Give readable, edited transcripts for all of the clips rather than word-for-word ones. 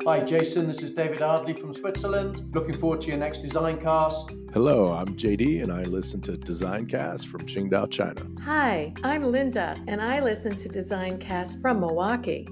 Hi Jason, this is David Ardley from Switzerland. Looking forward to your next design cast. Hello, I'm JD and I listen to Designcast from Qingdao, China. Hi, I'm Linda and I listen to Designcast from Milwaukee.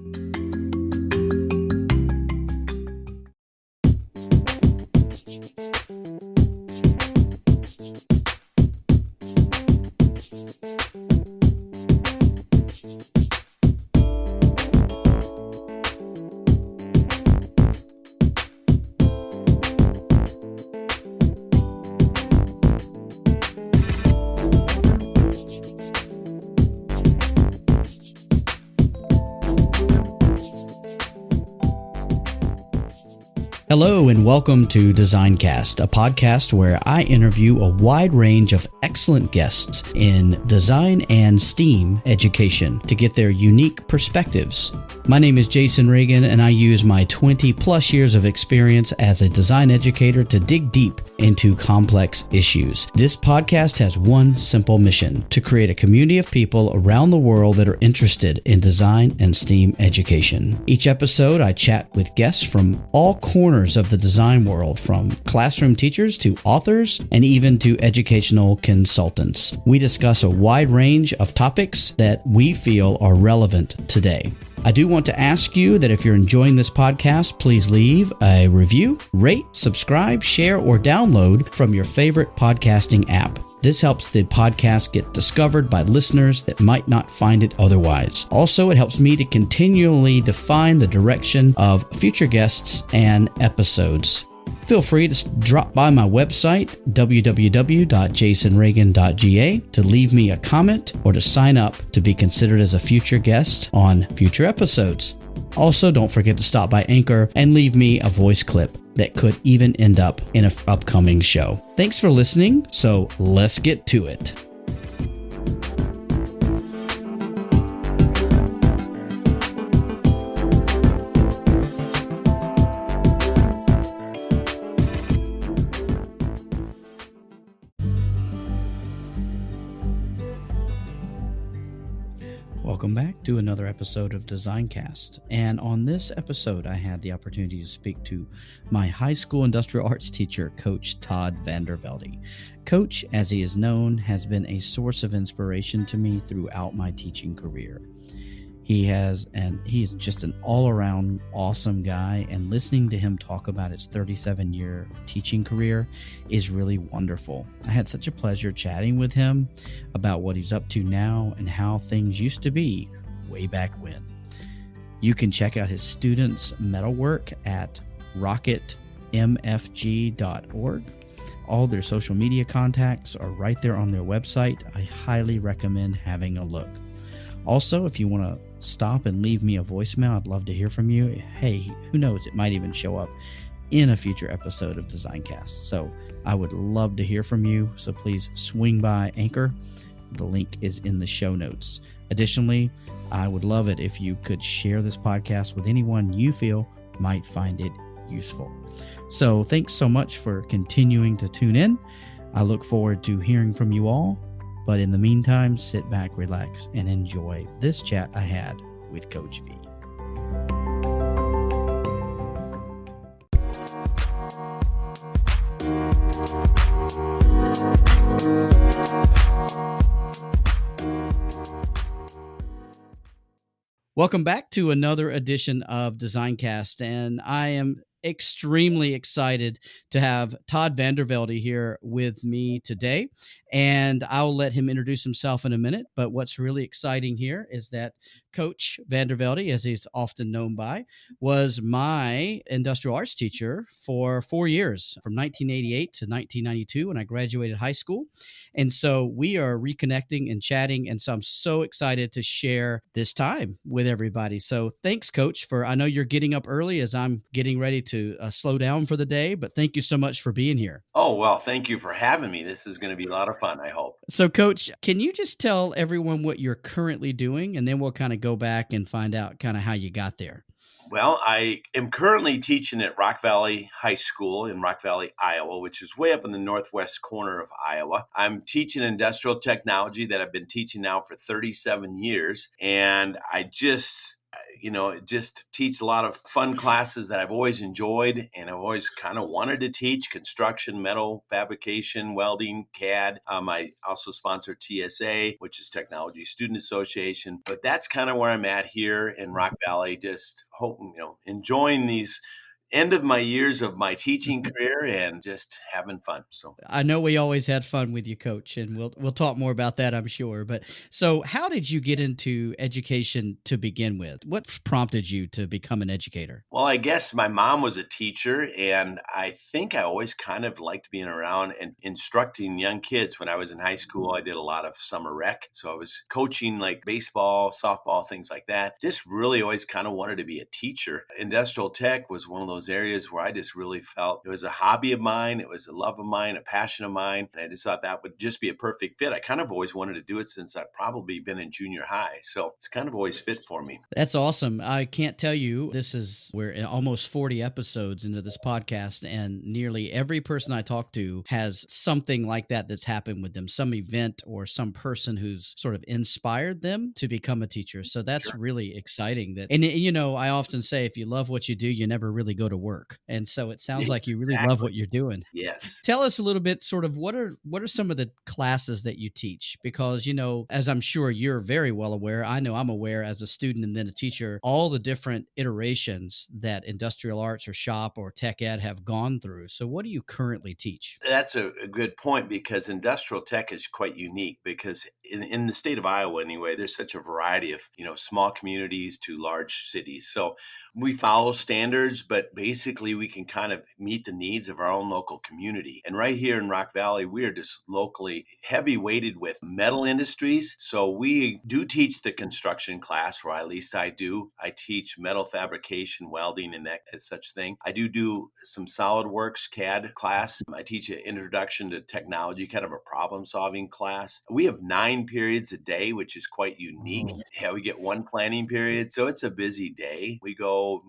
Hello and welcome to Designcast, a podcast where I interview a wide range of excellent guests in design and STEAM education to get their unique perspectives. My name is Jason Reagan and I use my 20 plus years of experience as a design educator to dig deep into complex issues. This podcast has one simple mission: to create a community of people around the world that are interested in design and STEAM education. Each episode, I chat with guests from all corners of the design world, from classroom teachers to authors and even to educational consultants. We discuss a wide range of topics that we feel are relevant today. I do want to ask you that if you're enjoying this podcast, please leave a review, rate, subscribe, share, or download from your favorite podcasting app. This helps the podcast get discovered by listeners that might not find it otherwise. Also, it helps me to continually define the direction of future guests and episodes. Feel free to drop by my website, www.jasonreagan.ga, to leave me a comment or to sign up to be considered as a future guest on future episodes. Also, don't forget to stop by Anchor and leave me a voice clip that could even end up in an upcoming show. Thanks for listening, so let's get to it. Welcome back to another episode of Designcast. And on this episode, I had the opportunity to speak to my high school industrial arts teacher, Coach Todd Vander Velde. Coach, as he is known, has been a source of inspiration to me throughout my teaching career. He's just an all-around awesome guy, and listening to him talk about his 37-year teaching career is really wonderful. I had such a pleasure chatting with him about what he's up to now and how things used to be way back when. You can check out his students' metalwork at rocketmfg.org. All their social media contacts are right there on their website. I highly recommend having a look. Also, if you want to stop and leave me a voicemail, I'd love to hear from you. Hey, who knows, it might even show up in a future episode of Designcast. So I would love to hear from you. So please swing by Anchor. The link is in the show notes. Additionally, I would love it if you could share this podcast with anyone you feel might find it useful. So thanks so much for continuing to tune in. I look forward to hearing from you all. But in the meantime, sit back, relax, and enjoy this chat I had with Coach V. Welcome back to another edition of Designcast, and I am extremely excited to have Todd Vander Velde here with me today, and I'll let him introduce himself in a minute. But what's really exciting here is that Coach Vander Velde, as he's often known by, was my industrial arts teacher for 4 years, from 1988 to 1992, when I graduated high school. And so we are reconnecting and chatting, and so I'm so excited to share this time with everybody. So thanks, Coach, I know you're getting up early as I'm getting ready to slow down for the day, but thank you so much for being here. Oh, well, thank you for having me. This is going to be a lot of fun, I hope. So, Coach, can you just tell everyone what you're currently doing, and then we'll kind of go back and find out kind of how you got there? Well, I am currently teaching at Rock Valley High School in Rock Valley, Iowa, which is way up in the northwest corner of Iowa. I'm teaching industrial technology that I've been teaching now for 37 years. And I just just teach a lot of fun classes that I've always enjoyed and I've always kind of wanted to teach: construction, metal fabrication, welding, CAD. I also sponsor TSA, which is Technology Student Association. But that's kind of where I'm at here in Rock Valley, just hoping, enjoying these end of my years of my teaching career and just having fun. So I know we always had fun with you, Coach, and we'll talk more about that, I'm sure. But so, how did you get into education to begin with? What prompted you to become an educator? well, I guess my mom was a teacher, and I think I always kind of liked being around and instructing young kids. When I was in high school, I did a lot of summer rec. So I was coaching like baseball, softball, things like that. Just really always kind of wanted to be a teacher. Industrial tech was one of those areas where I just really felt it was a hobby of mine. It was a love of mine, a passion of mine. And I just thought that would just be a perfect fit. I kind of always wanted to do it since I've probably been in junior high. So it's kind of always fit for me. That's awesome. I can't tell you, we're almost 40 episodes into this podcast, and nearly every person I talk to has something like that that's happened with them, some event or some person who's sort of inspired them to become a teacher. So that's really exciting. I often say, if you love what you do, you never really go to work. And so it sounds like you really love what you're doing. Yes. Tell us a little bit, sort of, what are some of the classes that you teach? Because, as I'm sure you're very well aware, I know I'm aware as a student and then a teacher, all the different iterations that industrial arts or shop or tech ed have gone through. So what do you currently teach? That's a good point, because industrial tech is quite unique, because in the state of Iowa anyway, there's such a variety of, small communities to large cities. So we follow standards, but basically we can kind of meet the needs of our own local community. And right here in Rock Valley, we are just locally heavy weighted with metal industries. So we do teach the construction class, or at least I do. I teach metal fabrication, welding, and that as such thing. I do some SolidWorks CAD class. I teach an introduction to technology, kind of a problem solving class. We have 9 periods a day, which is quite unique. Yeah, we get one planning period. So it's a busy day. We go,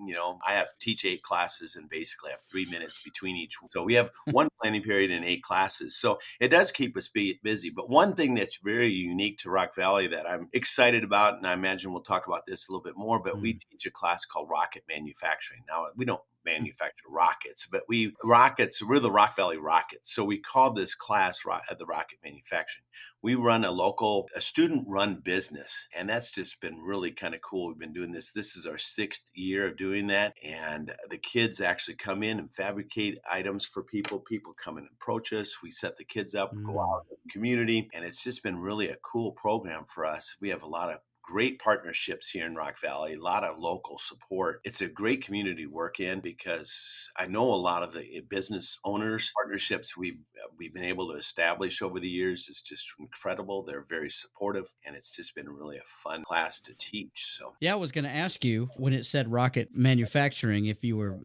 I have teach 8 classes and basically have 3 minutes between each. So we have one planning period and 8 classes. So it does keep us busy. But one thing that's very unique to Rock Valley that I'm excited about, and I imagine we'll talk about this a little bit more, but we teach a class called rocket manufacturing. Now, we don't manufacture rockets, but we're the Rock Valley Rockets. So we call this class the rocket manufacturing. We run a student run business, and that's just been really kind of cool. We've been doing this. This is our 6th year of doing that. And the kids actually come in and fabricate items for people. People come and approach us. We set the kids up, go out in the community. And it's just been really a cool program for us. We have a lot of great partnerships here in Rock Valley, a lot of local support. It's a great community to work in, because I know a lot of the business owners partnerships we've been able to establish over the years is just incredible. They're very supportive, and it's just been really a fun class to teach. So yeah, I was going to ask you, when it said rocket manufacturing, if you were,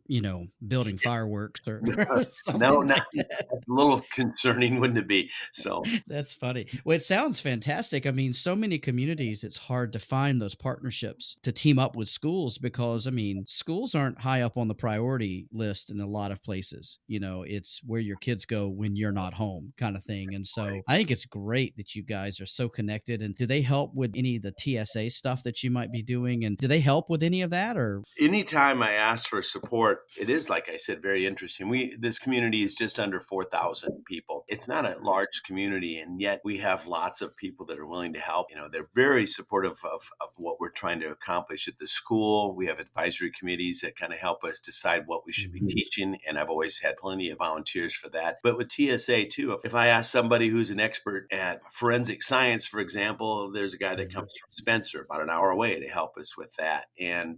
building fireworks or something no, like not that. that's a little concerning, wouldn't it be? So That's funny. Well, it sounds fantastic. I mean, so many communities, it's hard to find those partnerships to team up with schools, because, schools aren't high up on the priority list in a lot of places. It's where your kids go when you're not home, kind of thing. And so I think it's great that you guys are so connected. And do they help with any of the TSA stuff that you might be doing? And do they help with any of that? Or anytime I ask for support, it is, like I said, very interesting. This community is just under 4,000 people. It's not a large community, and yet we have lots of people that are willing to help. They're very supportive of what we're trying to accomplish at the school. We have advisory committees that kind of help us decide what we should be teaching, and I've always had plenty of volunteers for that. But with TSA too, if I ask somebody who's an expert at forensic science, for example, there's a guy that comes from Spencer, about an hour away, to help us with that. And,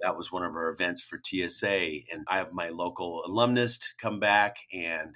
that was one of our events for TSA. And I have my local alumnus come back and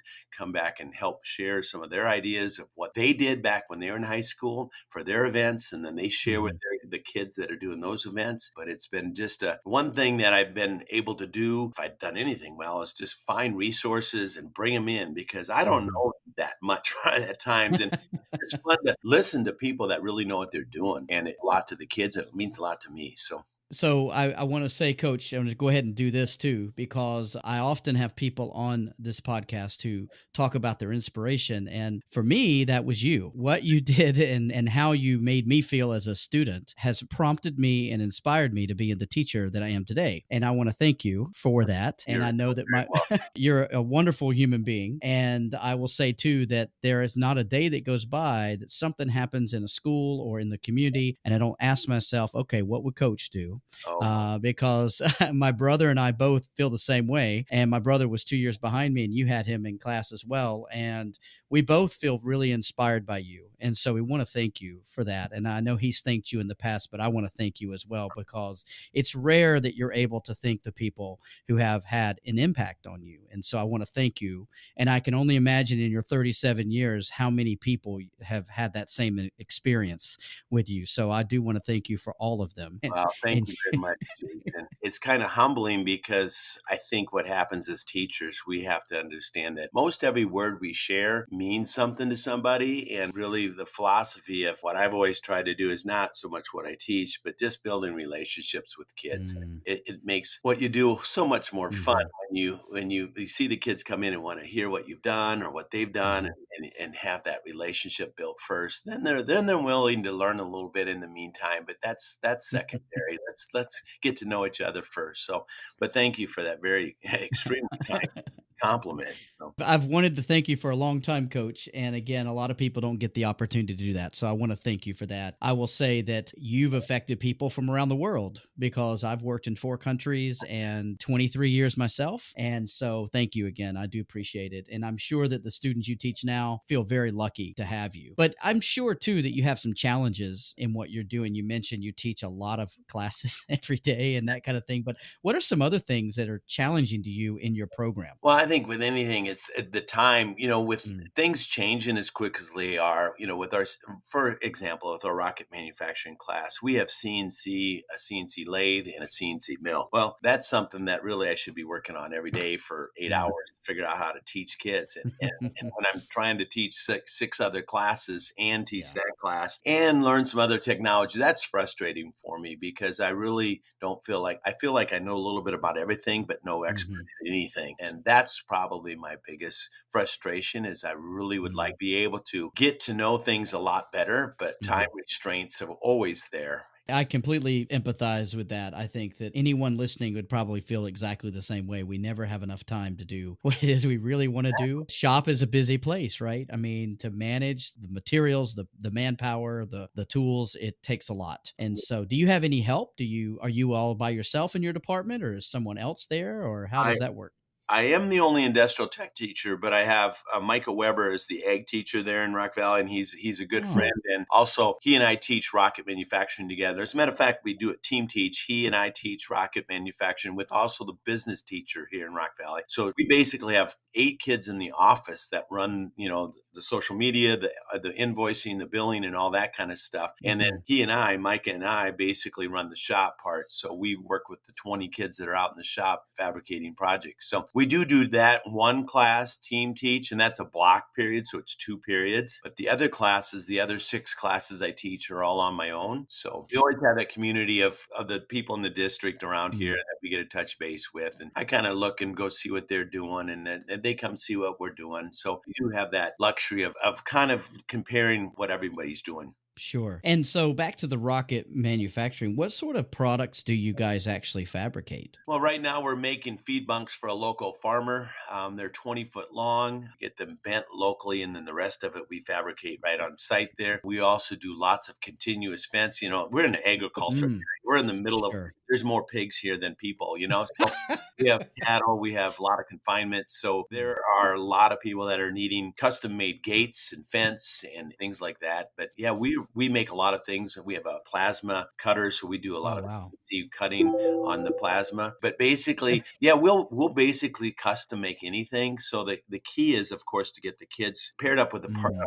help share some of their ideas of what they did back when they were in high school for their events. And then they share with the kids that are doing those events. But it's been just one thing that I've been able to do, if I'd done anything well, is just find resources and bring them in, because I don't know that much at times. And it's fun to listen to people that really know what they're doing. And a lot to the kids, it means a lot to me. So So I want to say, Coach, I'm going to go ahead and do this too, because I often have people on this podcast who talk about their inspiration. And for me, that was you. What you did and how you made me feel as a student has prompted me and inspired me to be the teacher that I am today. And I want to thank you for that. And You're I know so that very my welcome. you're a wonderful human being. And I will say too that there is not a day that goes by that something happens in a school or in the community and I don't ask myself, okay, what would Coach do? Oh, Because my brother and I both feel the same way. And my brother was 2 years behind me, and you had him in class as well. And we both feel really inspired by you. And so we want to thank you for that. And I know he's thanked you in the past, but I want to thank you as well, because it's rare that you're able to thank the people who have had an impact on you. And so I want to thank you. And I can only imagine in your 37 years how many people have had that same experience with you. So I do want to thank you for all of them. well, thank And you very much, Jason. It's kind of humbling because I think what happens as teachers, we have to understand that most every word we share means something to somebody. And really, the philosophy of what I've always tried to do is not so much what I teach, but just building relationships with kids. Mm, It makes what you do so much more fun mhm, when you see the kids come in and want to hear what you've done or what they've done, mhm. and have that relationship built first. Then they're willing to learn a little bit in the meantime, but that's secondary. Let's get to know each other first. So, but thank you for that very extremely kind compliment. So, I've wanted to thank you for a long time, Coach. And again, a lot of people don't get the opportunity to do that. So I want to thank you for that. I will say that you've affected people from around the world, because I've worked in 4 countries and 23 years myself. And so thank you again. I do appreciate it. And I'm sure that the students you teach now feel very lucky to have you. But I'm sure too that you have some challenges in what you're doing. You mentioned you teach a lot of classes every day and that kind of thing. But what are some other things that are challenging to you in your program? well, I think with anything, it's at the time, with Mm, things changing as quick as they are, with for example, with our rocket manufacturing class, we have a CNC lathe and a CNC mill. Well, that's something that really I should be working on every day for 8 hours mm. to figure out how to teach kids. And when I'm trying to teach six other classes and teach Yeah. that class and learn some other technology, that's frustrating for me because I really don't I feel like I know a little bit about everything, but no expert Mhm, in anything. And that's probably my biggest frustration is I really would like mhm, to be able to get to know things a lot better, but time mhm. restraints are always there. I completely empathize with that. I think that anyone listening would probably feel exactly the same way. We never have enough time to do what it is we really want to do. Shop is a busy place, right? I mean, to manage the materials, the manpower, the tools, it takes a lot. And so, do you have any help? Are you all by yourself in your department, or is someone else there, or how I does that work? I am the only industrial tech teacher, but I have Micah Weber is the ag teacher there in Rock Valley, and he's a good Oh. friend. And also, he and I teach rocket manufacturing together. As a matter of fact, we do it team teach. He and I teach rocket manufacturing with also the business teacher here in Rock Valley. So we basically have 8 kids in the office that run, the social media, the invoicing, the billing, and all that kind of stuff. And then Mhm. Micah and I, basically run the shop part. So we work with the 20 kids that are out in the shop fabricating projects. So we do that one class team teach, and that's a block period. So it's 2 periods. But the other classes, the other 6 classes I teach are all on my own. So we always have that community of the people in the district around here Mm. that we get to touch base with. And I kind of look and go see what they're doing, and then they come see what we're doing. So we do have that luxury of kind of comparing what everybody's doing. Sure. And so, back to the rocket manufacturing, what sort of products do you guys actually fabricate? Well, right now we're making feed bunks for a local farmer. They're 20 foot long, get them bent locally, and then the rest of it we fabricate right on site there. We also do lots of continuous fence. We're in agriculture. Mm, We're in the middle of, sure. there's more pigs here than people. So we have cattle, we have a lot of confinement. So Mm. there are a lot of people that are needing custom made gates and fence and things like that. But yeah, we make a lot of things. We have a plasma cutter, so we do a lot Oh, of wow. cutting on the plasma. But basically, yeah, we'll basically custom make anything. So the key is, of course, to get the kids paired up with Mm,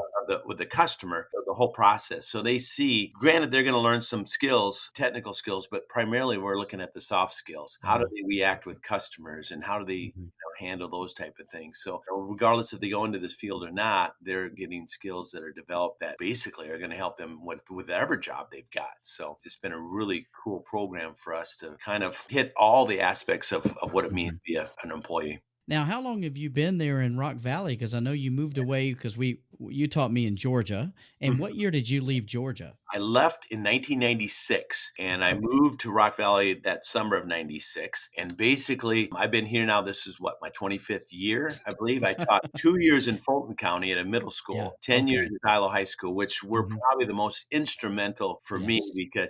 with the customer, the whole process. So they see, granted, they're going to learn some skills, technical skills, but primarily we're looking at the soft skills. How do wow. they react with customers, and how do they Mhm. handle those type of things? So regardless if they go into this field or not, they're getting skills that are developed that basically are going to help them them with whatever job they've got. So it's been a really cool program for us to kind of hit all the aspects of what it means to be an employee. Now, how long have you been there in Rock Valley? Because I know you moved away because you taught me in Georgia. And what year did you leave Georgia? I left in 1996 and I moved to Rock Valley that summer of 96. And basically, I've been here now. This is what, my 25th year, I believe. I taught 2 years in Fulton County at a middle Yeah. school, 10 years Okay. at Shiloh High School, which were Mhm. probably the most instrumental for me Yes. because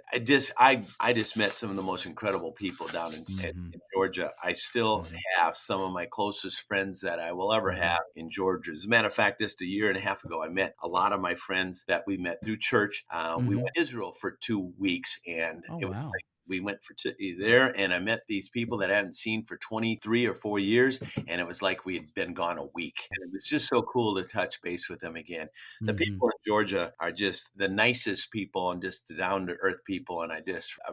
I just met some of the most incredible people down Mhm. in Georgia. I still Mhm. have some of my closest friends that I will ever have Mhm. in Georgia. As a matter of fact, just a year and a half ago, I met a lot of my friends that we met through church. We Mhm. went to Israel for 2 weeks, and Oh, it was wow. like we went for there, and I met these people that I hadn't seen for 23 or 4 years, and it was like we had been gone a week. And it was just so cool to touch base with them again. The Mhm. people in Georgia are just the nicest people and just the down to earth people, and I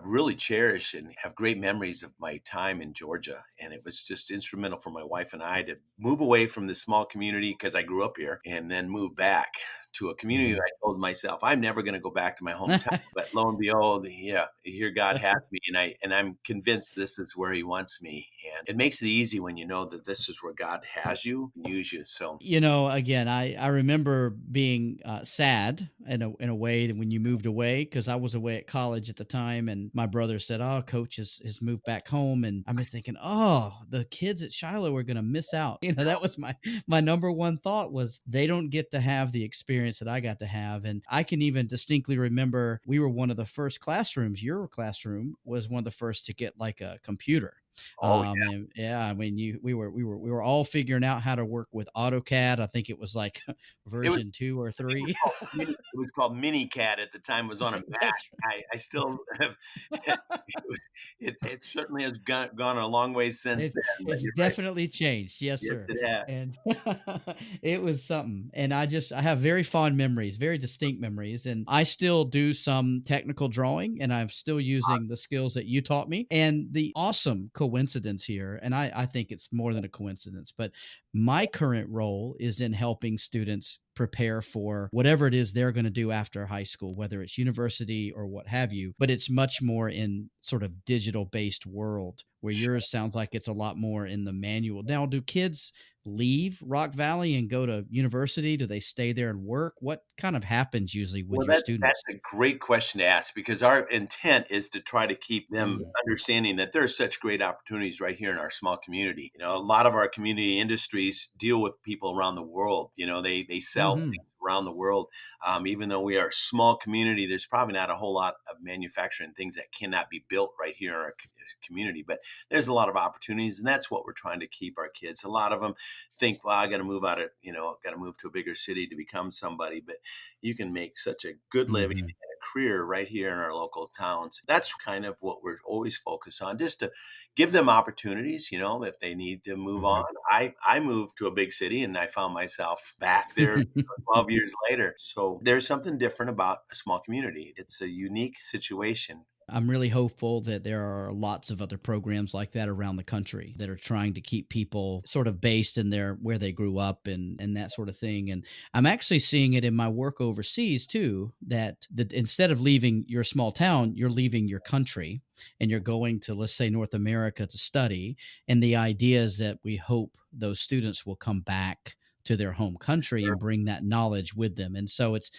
really cherish and have great memories of my time in Georgia. And it was just instrumental for my wife and I to move away from the small community because I grew up here, and then move back to a community that Mhm. I told myself I'm never going to go back to my hometown. But lo and behold, yeah, here God has me, and I'm convinced this is where He wants me. And it makes it easy when you know that this is where God has you and use you. So Again, I remember being sad in a way that when you moved away, because I was away at college at the time, and my brother said, "Oh, coach has moved back home," and I'm just thinking, "Oh, the kids at Shiloh are going to miss out." That was my number one thought was they don't get to have the experience that I got to have, and I can even distinctly remember we were one of the first classrooms. Your classroom was one of the first to get like a computer. oh And yeah, I mean, we were all figuring out how to work with AutoCAD. I think it was like it was version 2 or 3. it was called MiniCAD at the time. It was on a Mac. That's I still have. It certainly has gone a long way since then. But it's you're right. definitely changed. Yes, Yes, sir. it has. And it was something. And I have very fond memories, very distinct memories. And I still do some technical drawing and I'm still using the skills that you taught me. And the awesome coincidence here, and I think it's more than a coincidence, but my current role is in helping students prepare for whatever it is they're going to do after high school, whether it's university or what have you. But it's much more in sort of digital based world where yours sounds like it's a lot more in the manual. Now, do kids leave Rock Valley and go to university? Do they stay there and work? What kind of happens usually with Well, your that's students? a great question to ask because our intent is to try to keep them Mm. understanding that there are such great opportunities right here in our small community. A lot of our community industries deal with people around the world. They sell Hmm. things around the world. Even though we are a small community, there's probably not a whole lot of manufacturing things that cannot be built right here in our community. But there's a lot of opportunities, and that's what we're trying to keep our kids. A lot of them think, well, I got to move out of, got to move to a bigger city to become somebody. But you can make such a good living Hmm. and a career right here in our local towns. That's kind of what we're always focused on, just to give them opportunities, if they need to move on. Hmm. I moved to a big city and I found myself back there 12 years later. So there's something different about a small community. It's a unique situation. I'm really hopeful that there are lots of other programs like that around the country that are trying to keep people sort of based in their where they grew up and that sort of thing. And I'm actually seeing it in my work overseas too, that instead of leaving your small town, you're leaving your country and you're going to, let's say, North America to study. And the idea is that we hope those students will come back to their home country and bring that knowledge with them. And so it's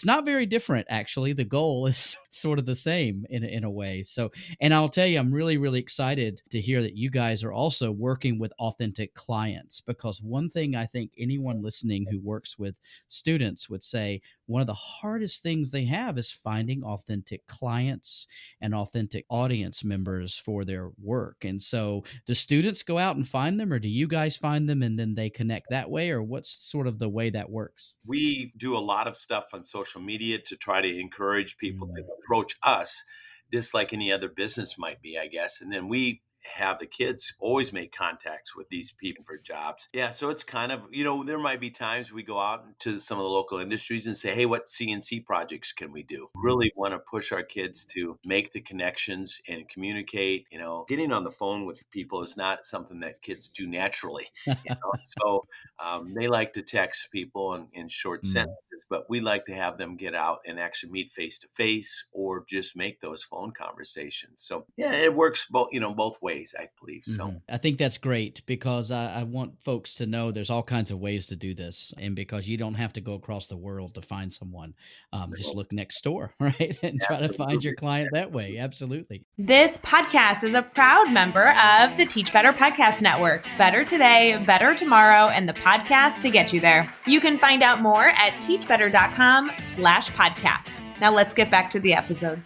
not very different actually. The goal is sort of the same in a way. So, and I'll tell you, I'm really really excited to hear that you guys are also working with authentic clients, because one thing I think anyone listening who works with students would say, one of the hardest things they have is finding authentic clients and authentic audience members for their work. And so, do students go out and find them, or do you guys find them and then they connect that way, or what's sort of the way that works? We do a lot of stuff on social media to try to encourage people to Mm. approach us just like any other business might be, I guess. And then we have the kids always make contacts with these people for jobs. Yeah, so it's kind of, there might be times we go out into some of the local industries and say, hey, what CNC projects can we do? Really want to push our kids to make the connections and communicate. Getting on the phone with people is not something that kids do naturally. So they like to text people in short sentences, but we like to have them get out and actually meet face to face or just make those phone conversations. So yeah, it works both ways, I believe. So I think that's great because I want folks to know there's all kinds of ways to do this, and because you don't have to go across the world to find someone, just look next door, right, and try to find your client that way. Absolutely. This podcast is a proud member of the Teach Better Podcast Network. Better today, better tomorrow, and the podcast to get you there. You can find out more at teachbetter.com/podcasts. Now let's get back to the episode.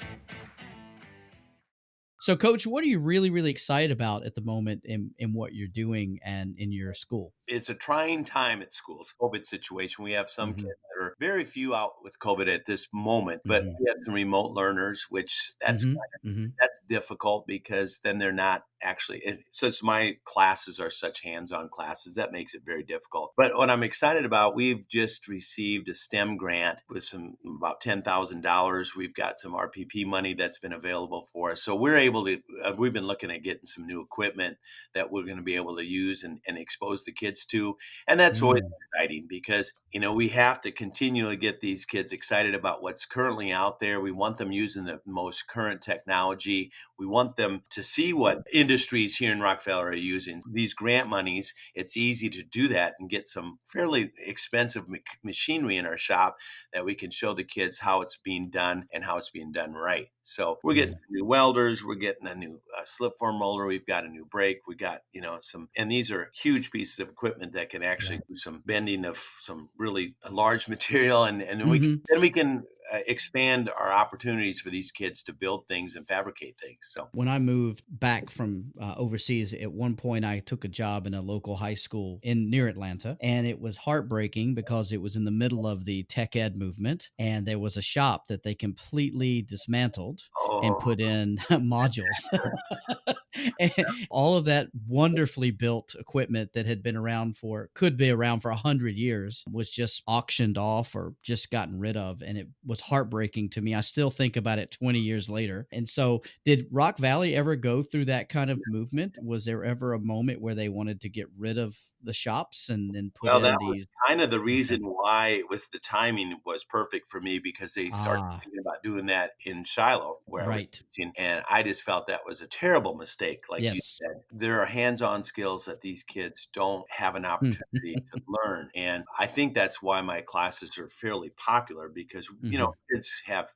So, Coach, what are you really, really excited about at the moment in what you're doing and in your school? It's a trying time at school. It's a COVID situation. We have some kids that are very few out with COVID at this moment, but we have some remote learners, which that's difficult because then they're not actually, since my classes are such hands-on classes, that makes it very difficult. But what I'm excited about, we've just received a STEM grant with about $10,000. We've got some RPP money that's been available for us. So we're able to, we've been looking at getting some new equipment that we're going to be able to use and expose the kids to. And that's always exciting because, we have to continually get these kids excited about what's currently out there. We want them using the most current technology. We want them to see what industries here in Rockefeller are using. These grant monies, it's easy to do that and get some fairly expensive machinery in our shop that we can show the kids how it's being done and how it's being done right. So we're getting some new welders, we're getting a new slip form molder, we've got a new brake, we got, and these are huge pieces of equipment that can actually do some bending of some really large material and we can expand our opportunities for these kids to build things and fabricate things. So when I moved back from overseas, at one point I took a job in a local high school near Atlanta, and it was heartbreaking because it was in the middle of the tech ed movement, and there was a shop that they completely dismantled and put in modules. And all of that wonderfully built equipment that had been could be around for 100 years was just auctioned off or just gotten rid of. And it was heartbreaking to me. I still think about it 20 years later. And so did Rock Valley ever go through that kind of movement? Was there ever a moment where they wanted to get rid of the shops and then put in that these? Was kind of the reason why the timing was perfect for me, because they started thinking about doing that in Shiloh where I was teaching, and I just felt that was a terrible mistake. Like you said, there are hands-on skills that these kids don't have an opportunity to learn. And I think that's why my classes are fairly popular because,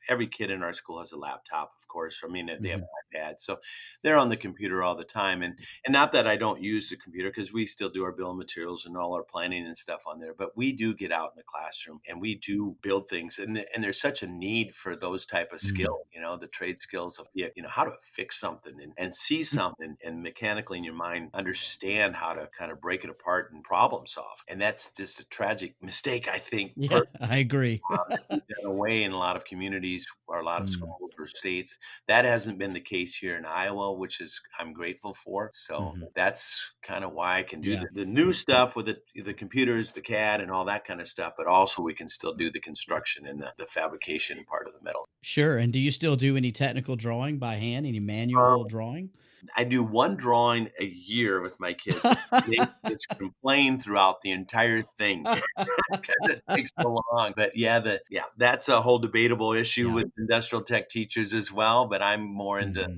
every kid in our school has a laptop, of course. I mean, they have an iPad. So they're on the computer all the time. And not that I don't use the computer, because we still do our bill of materials and all our planning and stuff on there, but we do get out in the classroom and we do build things. And there's such a need for those type of skills, the trade skills of, how to fix something and see something and mechanically in your mind understand how to kind of break it apart and problem solve. And that's just a tragic mistake, I think. Yeah, I agree. Done away in a lot of communities or a lot of schools or states. That hasn't been the case here in Iowa, which I'm grateful for. So that's kind of why I can do the new stuff with the computers, the CAD and all that kind of stuff, but also we can still do the construction and the fabrication part of the metal. Sure. And do you still do any technical drawing by hand, any manual drawing? I do one drawing a year with my kids. They just complain throughout the entire thing because it takes so long. But that's a whole debatable issue with industrial tech teachers as well. But I'm more into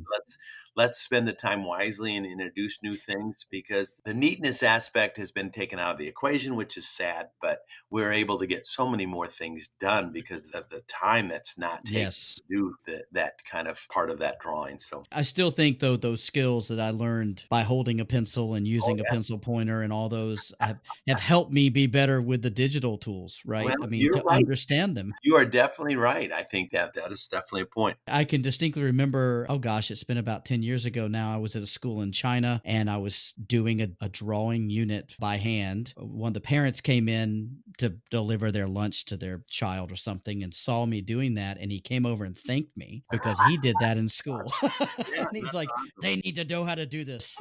let's spend the time wisely and introduce new things, because the neatness aspect has been taken out of the equation, which is sad, but we're able to get so many more things done because of the time that's not taken to do that kind of part of that drawing. So I still think, though, those skills that I learned by holding a pencil and using a pencil pointer and all those have helped me be better with the digital tools, right? Well, I mean, to understand them. You are definitely right. I think that is definitely a point. I can distinctly remember, it's been about 10 years years ago now, I was at a school in China, and I was doing a drawing unit by hand. One of the parents came in to deliver their lunch to their child or something and saw me doing that, and he came over and thanked me because he did that in school. Yeah, And he's that's like, awesome. they need to know how to do this.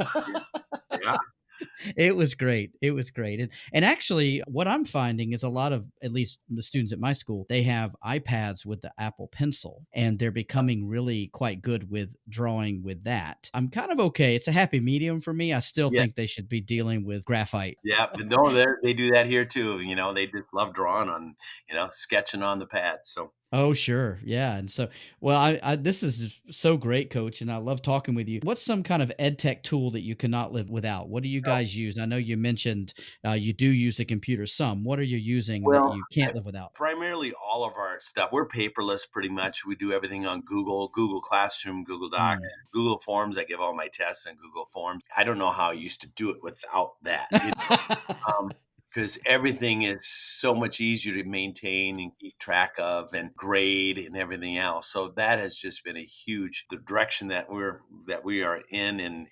Yeah. It was great. It was great. And actually, what I'm finding is a lot of, at least the students at my school, they have iPads with the Apple Pencil, and they're becoming really quite good with drawing with that. I'm kind of okay. It's a happy medium for me. I still Yeah. think they should be dealing with graphite. Yeah, but no, they do that here too. They just love drawing on, sketching on the pad. So Oh, sure. Yeah. And so, well, this is so great, Coach, and I love talking with you. What's some kind of ed tech tool that you cannot live without? What do you guys use? I know you mentioned you do use the computer some. What are you using that well, you can't live without? primarily all of our stuff, we're paperless pretty much. We do everything on Google Classroom, Google Docs, Mm. Google Forms. I give all my tests on Google Forms. I don't know how I used to do it without that. Because everything is so much easier to maintain and keep track of and grade and everything else. So that has just been the direction that we are in, and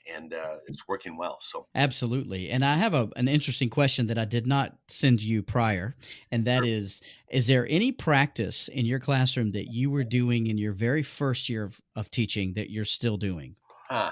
it's working well. So Absolutely. And I have an interesting question that I did not send you prior, and that is there any practice in your classroom that you were doing in your very first year of teaching that you're still doing?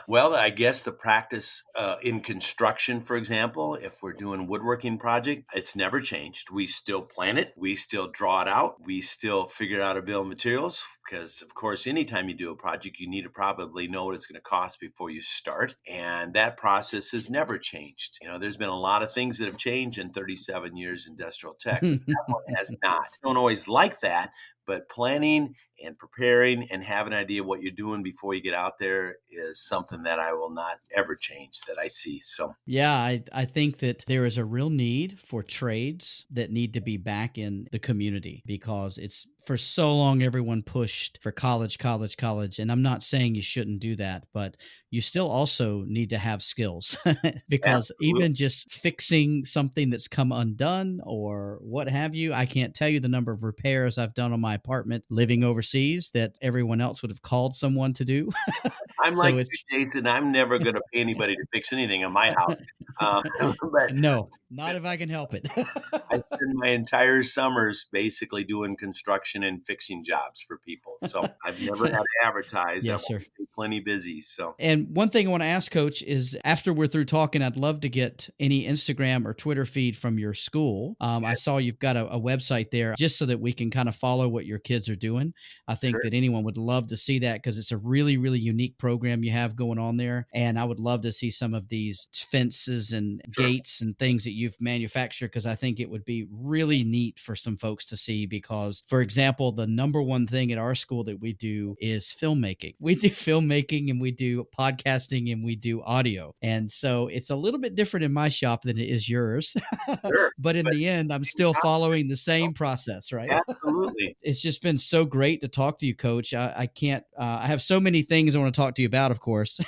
Well, I guess the practice in construction, for example, if we're doing woodworking project, it's never changed. We still plan it. We still draw it out. We still figure out a bill of materials because, of course, anytime you do a project, you need to probably know what it's going to cost before you start. And that process has never changed. There's been a lot of things that have changed in 37 years industrial tech. But that one has not. Don't always like that. But planning and preparing and have an idea of what you're doing before you get out there is something that I will not ever change that I see. So Yeah, I think that there is a real need for trades that need to be back in the community because it's for so long everyone pushed for college. And I'm not saying you shouldn't do that, but you still also need to have skills because even just fixing something that's come undone or what have you, I can't tell you the number of repairs I've done on my apartment living overseas that everyone else would have called someone to do. I'm So like it's you, Jason. I'm never going to pay anybody to fix anything in my house. But no, not if I can help it. I spend my entire summers basically doing construction and fixing jobs for people. So I've never had to advertise. Yes, I'm sir. plenty busy. So And one thing I want to ask, Coach, is after we're through talking, I'd love to get any Instagram or Twitter feed from your school. I saw you've got a website there just so that we can kind of follow what your kids are doing. I think that anyone would love to see that because it's a really, really unique program you have going on there. And I would love to see some of these fences and gates and things that you've manufactured because I think it would be really neat for some folks to see because, for example, the number one thing at our school that we do is filmmaking. We do filmmaking and we do podcasting and we do audio. And so it's a little bit different in my shop than it is yours. But in the end, I'm still following the same process, right? absolutely. It's just been so great to talk to you, Coach. I can't, I have so many things I want to talk to you about, of course,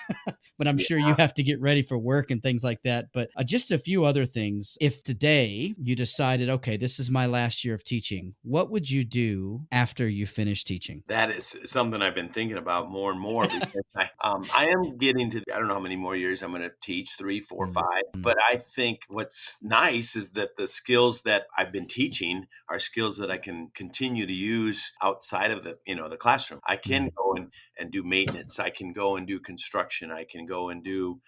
but I'm sure you have to get ready for work and things like that. But just a few other things. If today you decided, okay, this is my last year of teaching, what would you do after you finish teaching? That is something I've been thinking about more and more because I am getting to, I don't know how many more years I'm going to teach, 3, 4, 5. But I think what's nice is that the skills that I've been teaching are skills that I can continue to use outside of the classroom. I can go and do maintenance. I can go and do construction. I can go and do,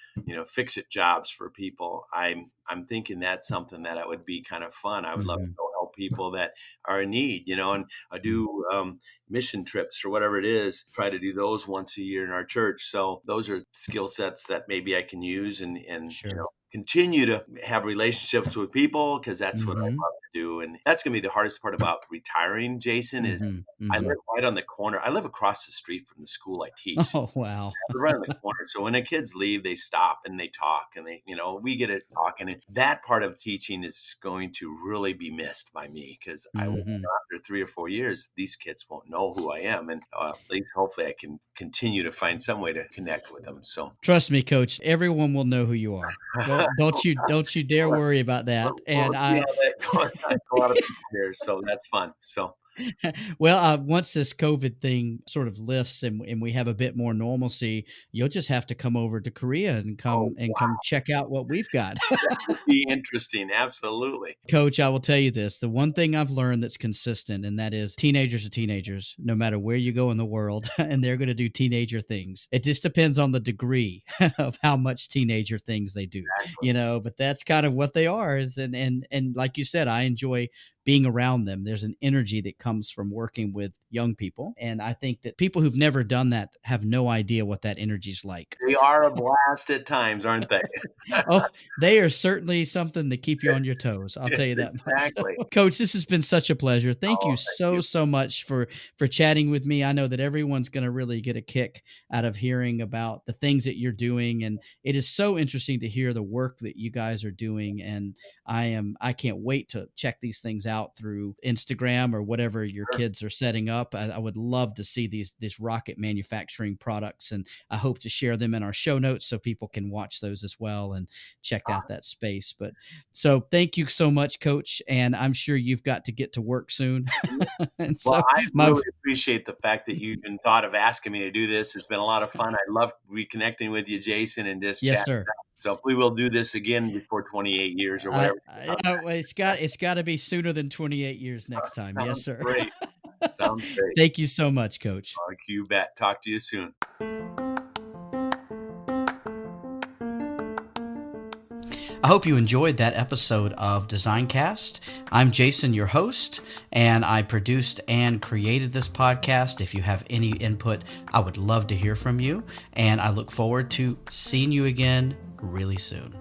fix-it jobs for people. I'm thinking that's something that would be kind of fun. I would love to go help people that are in need, and I do mission trips or whatever it is, try to do those once a year in our church. So those are skill sets that maybe I can use and continue to have relationships with people because that's what I love to do. And that's going to be the hardest part about retiring, Jason, is I live right on the corner. I live across the street from the school I teach. Oh, wow. I live right on the corner. So when the kids leave, they stop and they talk and we get it talking. And that part of teaching is going to really be missed by me because after 3 or 4 years, these kids won't know who I am. And at least hopefully I can continue to find some way to connect with them. So trust me, Coach, everyone will know who you are. Don't you dare worry about that. And a lot of people here, so that's fun. So Well, once this COVID thing sort of lifts and we have a bit more normalcy, you'll just have to come over to Korea and Oh, come check out what we've got. that would be interesting. Absolutely. Coach, I will tell you this. The one thing I've learned that's consistent, and that is teenagers are teenagers, no matter where you go in the world, and they're going to do teenager things. It just depends on the degree of how much teenager things they do, but that's kind of what they are. And like you said, I enjoy being around them. There's an energy that comes from working with young people. And I think that people who've never done that have no idea what that energy's like. They are a blast at times, aren't they? Oh, they are certainly something to keep you on your toes. I'll tell you that exactly. much. Coach, this has been such a pleasure. Thank you you. so much for chatting with me. I know that everyone's going to really get a kick out of hearing about the things that you're doing. And it is so interesting to hear the work that you guys are doing. And I can't wait to check these things out through Instagram or whatever your kids are setting up. I would love to see these rocket manufacturing products, and I hope to share them in our show notes so people can watch those as well and check out that space. But so thank you so much, Coach. And I'm sure you've got to get to work soon. And well, I really appreciate the fact that you even thought of asking me to do this. It's been a lot of fun. I love reconnecting with you, Jason, and just yes, chatting. Sir. So we will do this again before 28 years or whatever. It's got to be sooner than 28 years next time. Yes, sir. Great. Sounds great. Thank you so much, Coach. You bet. Talk to you soon. I hope you enjoyed that episode of DesignCast. I'm Jason, your host, and I produced and created this podcast. If you have any input, I would love to hear from you, and I look forward to seeing you again really soon.